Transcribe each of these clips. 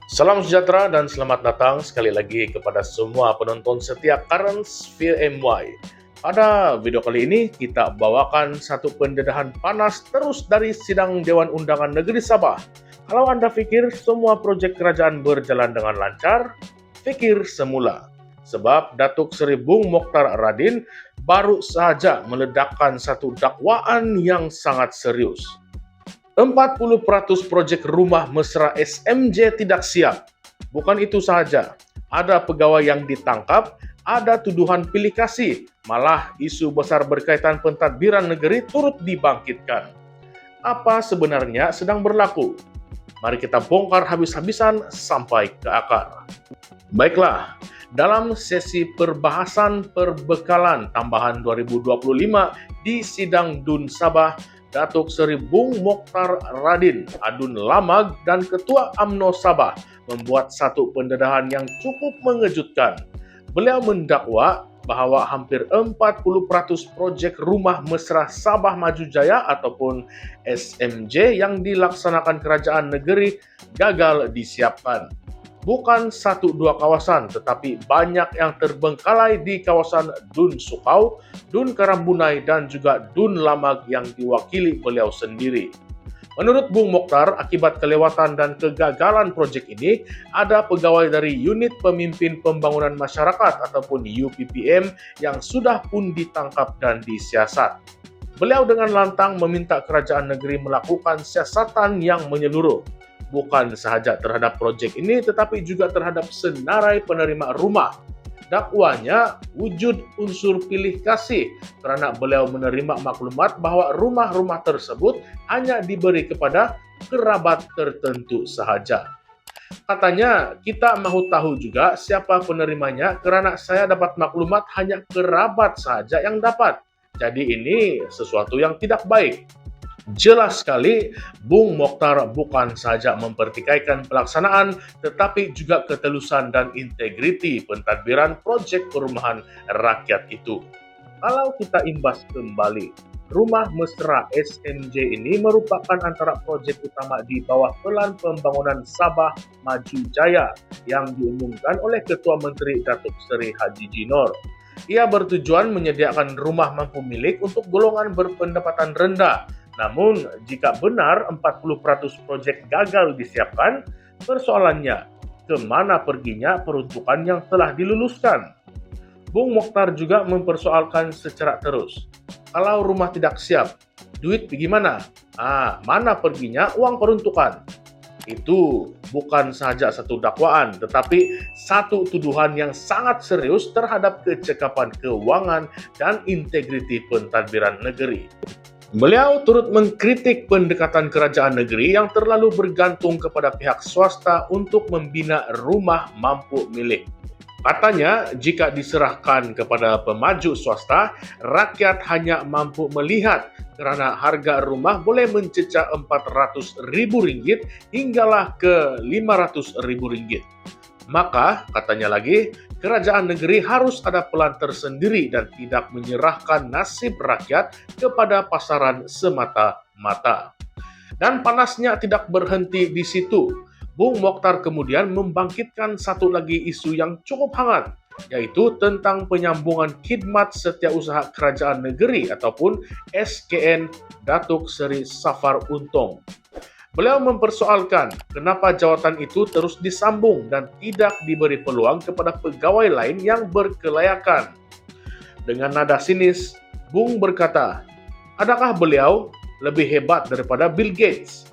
Salam sejahtera dan selamat datang sekali lagi kepada semua penonton setia Currents VMY. Pada video kali ini kita bawakan satu pendedahan panas terus dari sidang Dewan Undangan Negeri Sabah. Kalau Anda pikir semua proyek kerajaan berjalan dengan lancar, pikir semula. Sebab Datuk Seri Bung Mokhtar Radin baru saja meledakkan satu dakwaan yang sangat serius. 40% proyek rumah mesra SMJ tidak siap. Bukan itu sahaja, ada pegawai yang ditangkap, ada tuduhan pilih kasih, malah isu besar berkaitan pentadbiran negeri turut dibangkitkan. Apa sebenarnya sedang berlaku? Mari kita bongkar habis-habisan sampai ke akar. Baiklah, dalam sesi perbahasan perbekalan tambahan 2025 di Sidang DUN Sabah, Datuk Seri Bung Mokhtar Radin, Adun Lamag, dan Ketua UMNO Sabah membuat satu pendedahan yang cukup mengejutkan. Beliau mendakwa bahawa hampir 40% proyek rumah mesra Sabah Maju Jaya ataupun SMJ yang dilaksanakan kerajaan negeri gagal disiapkan. Bukan 1-2 kawasan, tetapi banyak yang terbengkalai di kawasan DUN Sukau, DUN Karambunai, dan juga DUN Lamag yang diwakili beliau sendiri. Menurut Bung Mokhtar, akibat kelewatan dan kegagalan proyek ini, ada pegawai dari Unit Pemimpin Pembangunan Masyarakat ataupun UPPM yang sudah pun ditangkap dan disiasat. Beliau dengan lantang meminta kerajaan negeri melakukan siasatan yang menyeluruh. Bukan sahaja terhadap proyek ini, tetapi juga terhadap senarai penerima rumah. Dakwanya wujud unsur pilih kasih kerana beliau menerima maklumat bahawa rumah-rumah tersebut hanya diberi kepada kerabat tertentu sahaja. Katanya, kita mahu tahu juga siapa penerimanya kerana saya dapat maklumat hanya kerabat sahaja yang dapat. Jadi ini sesuatu yang tidak baik. Jelas sekali, Bung Mokhtar bukan saja mempertikaikan pelaksanaan, tetapi juga ketelusan dan integriti pentadbiran proyek perumahan rakyat itu. Kalau kita imbas kembali, rumah mesra SMJ ini merupakan antara proyek utama di bawah Pelan Pembangunan Sabah Maju Jaya yang diumumkan oleh Ketua Menteri Datuk Seri Haji Jinor. Ia bertujuan menyediakan rumah mampu milik untuk golongan berpendapatan rendah. Namun, jika benar 40% proyek gagal disiapkan, persoalannya, kemana perginya peruntukan yang telah diluluskan? Bung Mokhtar juga mempersoalkan secara terus. Kalau rumah tidak siap, duit bagaimana? Mana perginya uang peruntukan? Itu bukan saja satu dakwaan, tetapi satu tuduhan yang sangat serius terhadap kecekapan keuangan dan integriti pentadbiran negeri. Beliau turut mengkritik pendekatan kerajaan negeri yang terlalu bergantung kepada pihak swasta untuk membina rumah mampu milik. Katanya, jika diserahkan kepada pemaju swasta, rakyat hanya mampu melihat kerana harga rumah boleh mencecah Rp400.000 hinggalah ke Rp500.000. Maka, katanya lagi, kerajaan negeri harus ada pelan tersendiri dan tidak menyerahkan nasib rakyat kepada pasaran semata-mata. Dan panasnya tidak berhenti di situ. Bung Mokhtar kemudian membangkitkan satu lagi isu yang cukup hangat, yaitu tentang penyambungan khidmat setiausaha kerajaan negeri ataupun SKN Datuk Seri Safar Untung. Beliau mempersoalkan kenapa jawatan itu terus disambung dan tidak diberi peluang kepada pegawai lain yang berkelayakan. Dengan nada sinis, Bung berkata, adakah beliau lebih hebat daripada Bill Gates?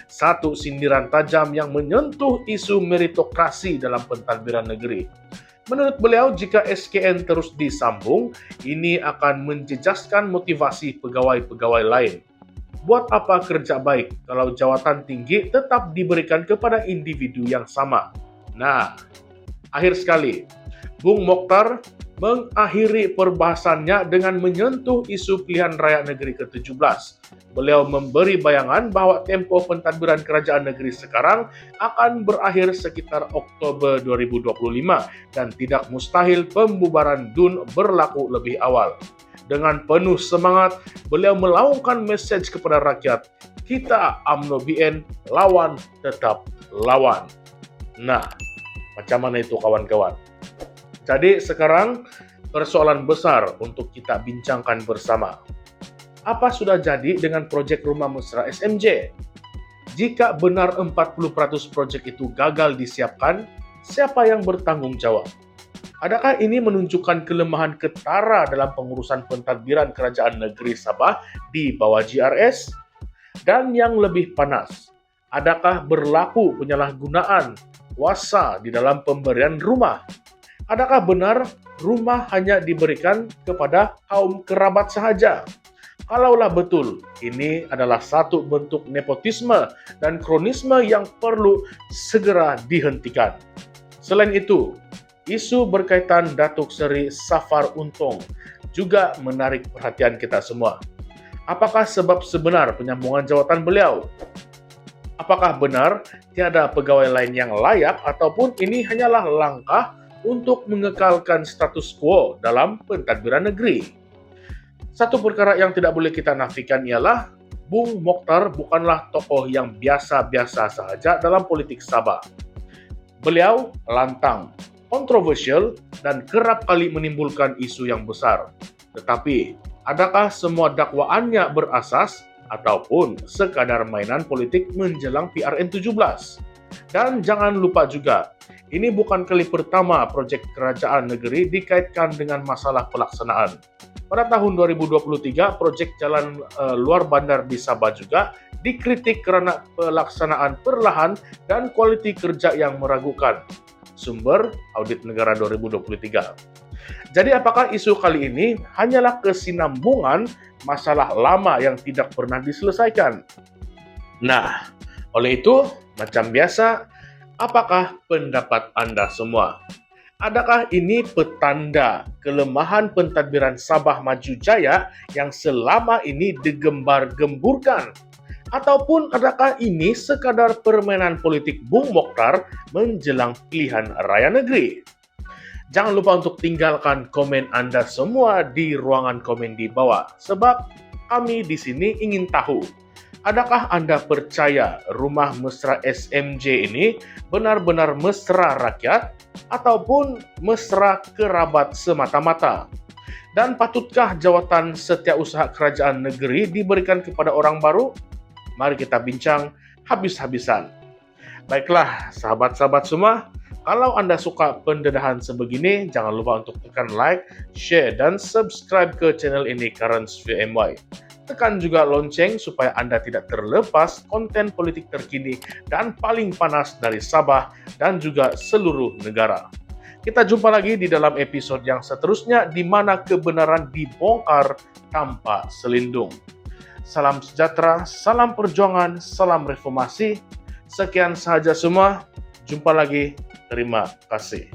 Satu sindiran tajam yang menyentuh isu meritokrasi dalam pentadbiran negeri. Menurut beliau, jika SKN terus disambung, ini akan menjejaskan motivasi pegawai-pegawai lain. Buat apa kerja baik kalau jawatan tinggi tetap diberikan kepada individu yang sama? Nah, akhir sekali, Bung Mokhtar mengakhiri perbahasannya dengan menyentuh isu pilihan raya negeri ke-17. Beliau memberi bayangan bahawa tempo pentadbiran kerajaan negeri sekarang akan berakhir sekitar Oktober 2025 dan tidak mustahil pembubaran DUN berlaku lebih awal. Dengan penuh semangat, beliau melaungkan mesej kepada rakyat, kita UMNO BN, lawan tetap lawan. Nah, macam mana itu kawan-kawan? Jadi sekarang persoalan besar untuk kita bincangkan bersama. Apa sudah jadi dengan proyek Rumah Mesra SMJ? Jika benar 40% proyek itu gagal disiapkan, siapa yang bertanggung jawab? Adakah ini menunjukkan kelemahan ketara dalam pengurusan pentadbiran kerajaan negeri Sabah di bawah GRS? Dan yang lebih panas, adakah berlaku penyalahgunaan kuasa di dalam pemberian rumah? Adakah benar rumah hanya diberikan kepada kaum kerabat sahaja? Kalaulah betul, ini adalah satu bentuk nepotisme dan kronisme yang perlu segera dihentikan. Selain itu, isu berkaitan Datuk Seri Safar Untung juga menarik perhatian kita semua. Apakah sebab sebenar penyambungan jawatan beliau? Apakah benar tiada pegawai lain yang layak ataupun ini hanyalah langkah untuk mengekalkan status quo dalam pentadbiran negeri? Satu perkara yang tidak boleh kita nafikan ialah Bung Mokhtar bukanlah tokoh yang biasa-biasa sahaja dalam politik Sabah. Beliau lantang, kontroversial, dan kerap kali menimbulkan isu yang besar. Tetapi, adakah semua dakwaannya berasas ataupun sekadar mainan politik menjelang PRN 17? Dan jangan lupa juga, ini bukan kali pertama proyek kerajaan negeri dikaitkan dengan masalah pelaksanaan. Pada tahun 2023, proyek jalan luar bandar di Sabah juga dikritik kerana pelaksanaan perlahan dan kualiti kerja yang meragukan. Sumber Audit Negara 2023. Jadi apakah isu kali ini hanyalah kesinambungan masalah lama yang tidak pernah diselesaikan? Nah, oleh itu, macam biasa, apakah pendapat Anda semua? Adakah ini petanda kelemahan pentadbiran Sabah Maju Jaya yang selama ini digembar-gemburkan? Ataupun adakah ini sekadar permainan politik Bung Mokhtar menjelang pilihan raya negeri? Jangan lupa untuk tinggalkan komen Anda semua di ruangan komen di bawah, sebab kami di sini ingin tahu, adakah Anda percaya Rumah Mesra SMJ ini benar-benar mesra rakyat ataupun mesra kerabat semata-mata? Dan patutkah jawatan setiausaha kerajaan negeri diberikan kepada orang baru? Mari kita bincang habis-habisan. Baiklah, sahabat-sahabat semua, kalau Anda suka pendedahan sebegini, jangan lupa untuk tekan like, share, dan subscribe ke channel ini Currents VMY. Tekan juga lonceng supaya Anda tidak terlepas konten politik terkini dan paling panas dari Sabah dan juga seluruh negara. Kita jumpa lagi di dalam episode yang seterusnya di mana kebenaran dibongkar tanpa selindung. Salam sejahtera, salam perjuangan, salam reformasi. Sekian sahaja semua. Jumpa lagi. Terima kasih.